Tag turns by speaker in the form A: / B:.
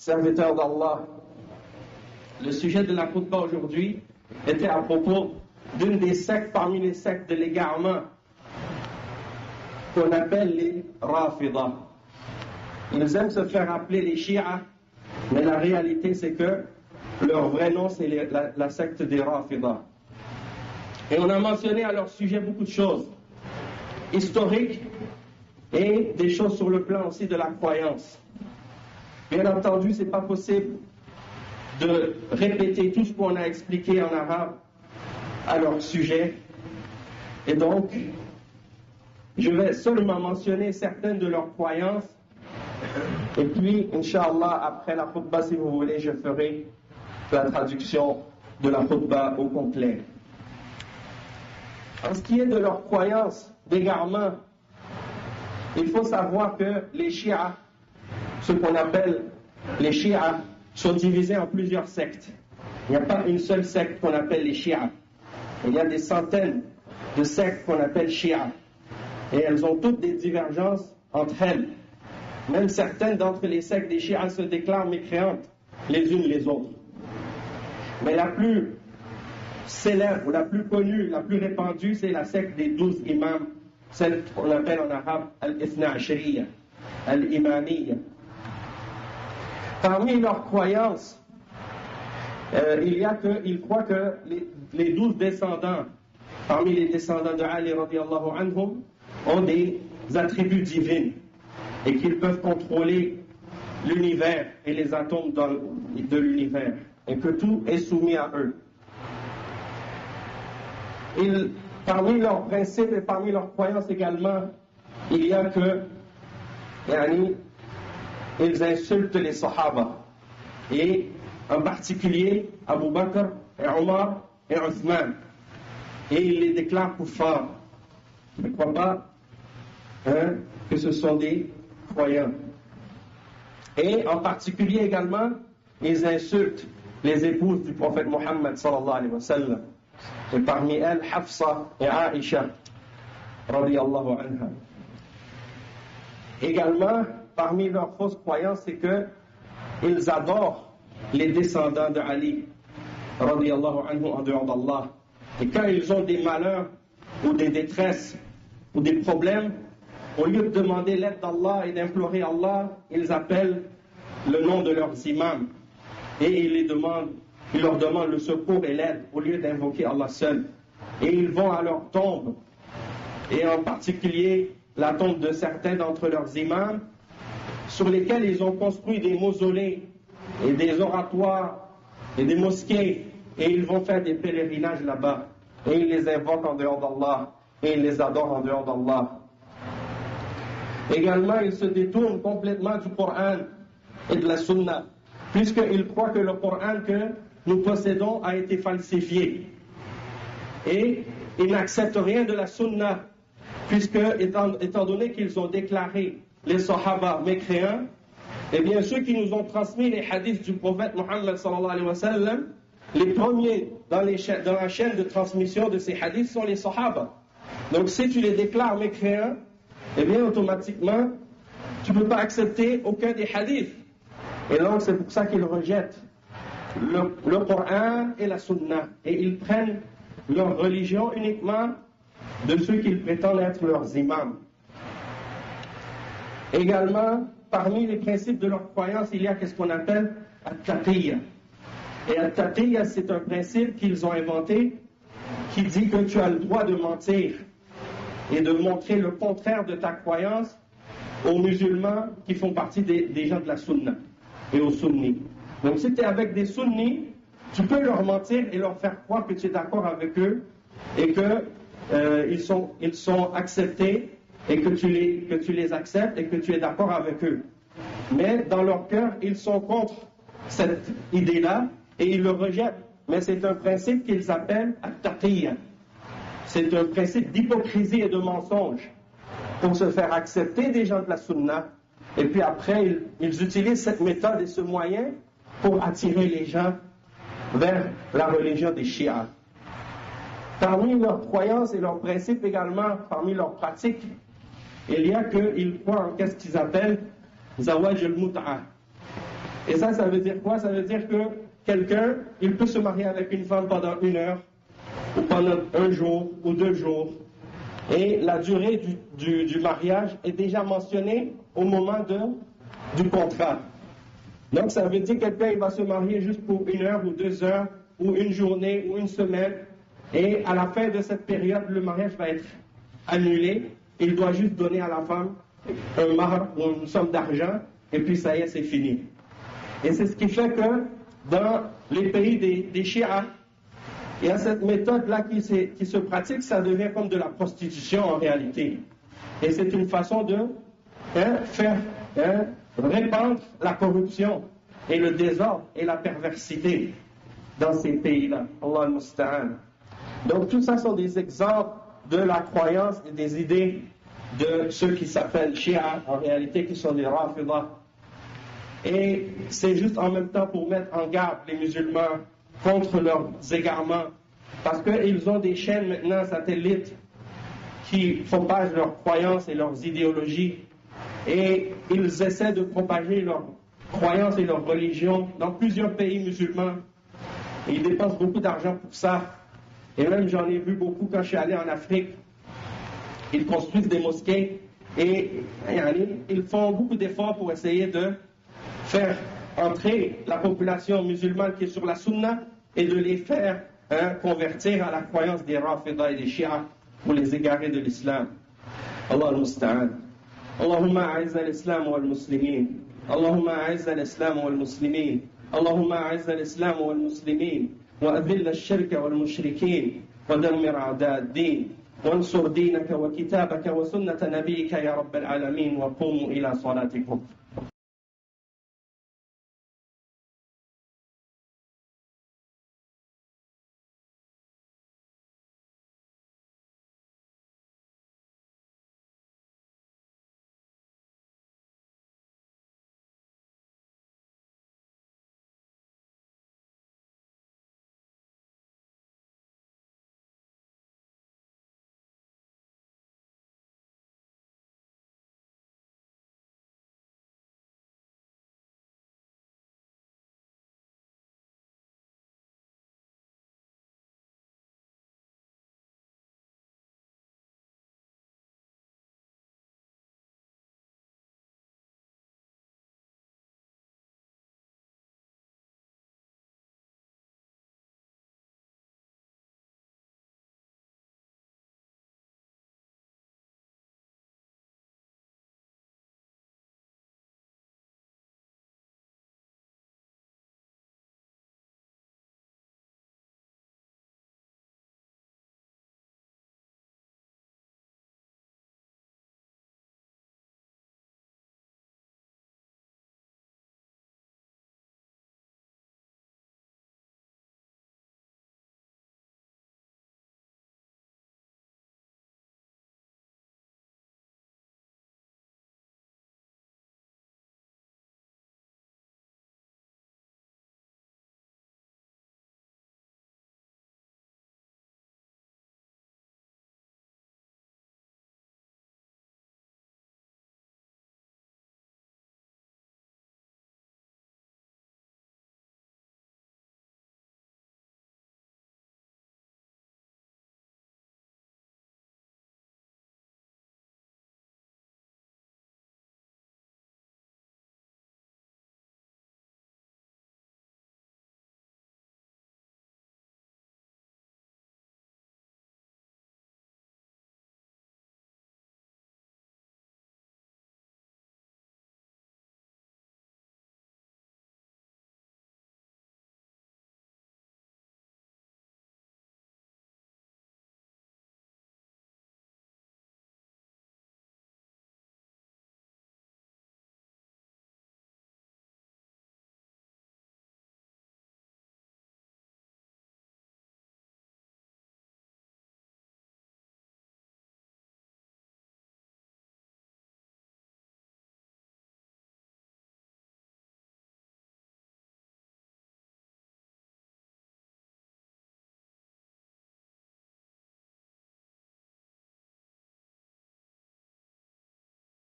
A: serviteurs d'Allah, le sujet de la khutbah aujourd'hui était à propos d'une des sectes parmi les sectes de l'égarement qu'on appelle les Rafidah. Ils aiment se faire appeler les Shia, mais la réalité c'est que leur vrai nom c'est la secte des Rafidah. Et on a mentionné à leur sujet beaucoup de choses historiques et des choses sur le plan aussi de la croyance. Bien entendu, c'est pas possible de répéter tout ce qu'on a expliqué en arabe à leur sujet. Et donc, je vais seulement mentionner certaines de leurs croyances. Et puis, Inch'Allah, après la khutbah, si vous voulez, je ferai la traduction de la khutbah au complet. En ce qui est de leurs croyances d'égarement, il faut savoir que les Shia, ce qu'on appelle les Shia, sont divisés en plusieurs sectes. Il n'y a pas une seule secte qu'on appelle les Shia. Il y a des centaines de sectes qu'on appelle Shia. Et elles ont toutes des divergences entre elles. Même certaines d'entre les sectes des Shia se déclarent mécréantes les unes les autres. Mais la plus célèbre, la plus connue, la plus répandue, c'est la secte des 12 imams, celle qu'on appelle en arabe Al-Ithna Ashariya, Al-Imamiyya. Parmi leurs croyances, ils croient que les 12 descendants, parmi les descendants de Ali radiallahu anhum, ont des attributs divins et qu'ils peuvent contrôler l'univers et les atomes de l'univers et que tout est soumis à eux. Parmi leurs principes et parmi leurs croyances également, il y a que ils insultent les Sahaba et en particulier Abu Bakr et Omar et Uthman et ils les déclarent kuffar. Je ne crois pas que ce sont des croyants. Et en particulier également, ils insultent les épouses du prophète Mohammed sallallahu alayhi wa sallam. Et parmi elles, Hafsa et Aïcha radiyallahu anha. Également, parmi leurs fausses croyances, c'est qu'ils adorent les descendants de Ali radiyallahu anhu en dehors d'Allah. Et quand ils ont des malheurs ou des détresses ou des problèmes, au lieu de demander l'aide d'Allah et d'implorer Allah, ils appellent le nom de leurs imams et ils leur demandent le secours et l'aide au lieu d'invoquer Allah seul. Et ils vont à leur tombe, et en particulier la tombe de certains d'entre leurs imams, sur lesquels ils ont construit des mausolées et des oratoires et des mosquées, et ils vont faire des pèlerinages là-bas, et ils les invoquent en dehors d'Allah, et ils les adorent en dehors d'Allah. Également, ils se détournent complètement du Coran et de la Sunna, puisqu'ils croient que le Coran que nous possédons a été falsifié. Et ils n'acceptent rien de la Sunna, puisque, étant donné qu'ils ont déclaré les Sahaba mécréants, eh bien, ceux qui nous ont transmis les hadiths du prophète Mohammed sallallahu alayhi wa sallam, les premiers dans la chaîne de transmission de ces hadiths sont les Sahaba. Donc, si tu les déclares mécréants, eh bien, automatiquement, tu ne peux pas accepter aucun des hadiths. Et donc, c'est pour ça qu'ils rejettent le Coran et la Sunna. Et ils prennent leur religion uniquement de ceux qu'ils prétendent être leurs imams. Également, parmi les principes de leur croyance, il y a ce qu'on appelle At-Taqiyya. Et At-Taqiyya, c'est un principe qu'ils ont inventé qui dit que tu as le droit de mentir et de montrer le contraire de ta croyance aux musulmans qui font partie des gens de la Sunna et aux sunnis. Donc si tu es avec des sunnis, tu peux leur mentir et leur faire croire que tu es d'accord avec eux et qu'ils sont acceptés et que tu les acceptes et que tu es d'accord avec eux. Mais dans leur cœur, ils sont contre cette idée-là et ils le rejettent. Mais c'est un principe qu'ils appellent at-taqiyya. C'est un principe d'hypocrisie et de mensonge pour se faire accepter des gens de la sunna. Et puis après, ils utilisent cette méthode et ce moyen pour attirer les gens vers la religion des Shia. Parmi leurs croyances et leurs principes également, parmi leurs pratiques, il y a qu'ils croient en ce qu'ils appellent Zawaj al-Mut'a. Et ça veut dire quoi? Ça veut dire que quelqu'un, il peut se marier avec une femme pendant 1 heure, ou pendant 1 jour, ou 2 jours. Et la durée du mariage est déjà mentionnée au moment du contrat. Donc ça veut dire que quelqu'un il va se marier juste pour 1 heure, ou 2 heures, ou 1 journée, ou 1 semaine. Et à la fin de cette période, le mariage va être annulé. Il doit juste donner à la femme un mahr ou une somme d'argent, et puis ça y est, c'est fini. Et c'est ce qui fait que dans les pays des chiites, il y a cette méthode-là qui se pratique, ça devient comme de la prostitution en réalité. Et c'est une façon de faire répandre la corruption et le désordre et la perversité dans ces pays-là. Allah al-Musta'an. Donc tout ça sont des exemples de la croyance et des idées de ceux qui s'appellent chiites, en réalité qui sont des rafidah. Et c'est juste en même temps pour mettre en garde les musulmans contre leurs égarements, parce qu'ils ont des chaînes maintenant satellites qui propagent leurs croyances et leurs idéologies, et ils essaient de propager leurs croyances et leurs religions dans plusieurs pays musulmans. Et ils dépensent beaucoup d'argent pour ça. Et même j'en ai vu beaucoup quand je suis allé en Afrique. Ils construisent des mosquées et ils font beaucoup d'efforts pour essayer de faire entrer la population musulmane qui est sur la sunna et de les faire convertir à la croyance des rafidah et des chiites pour les égarer de l'islam. Allah al-Musta'an. Allahumma a'izz al-islam wal-muslimin. Allahumma a'izz al-islam wal-muslimin. Allahumma a'izz al-islam wal-muslimin. وأذل الشرك والمشركين ودمر أعداء الدين وانصر دينك وكتابك وسنة نبيك يا رب العالمين وقوموا إلى صلاتكم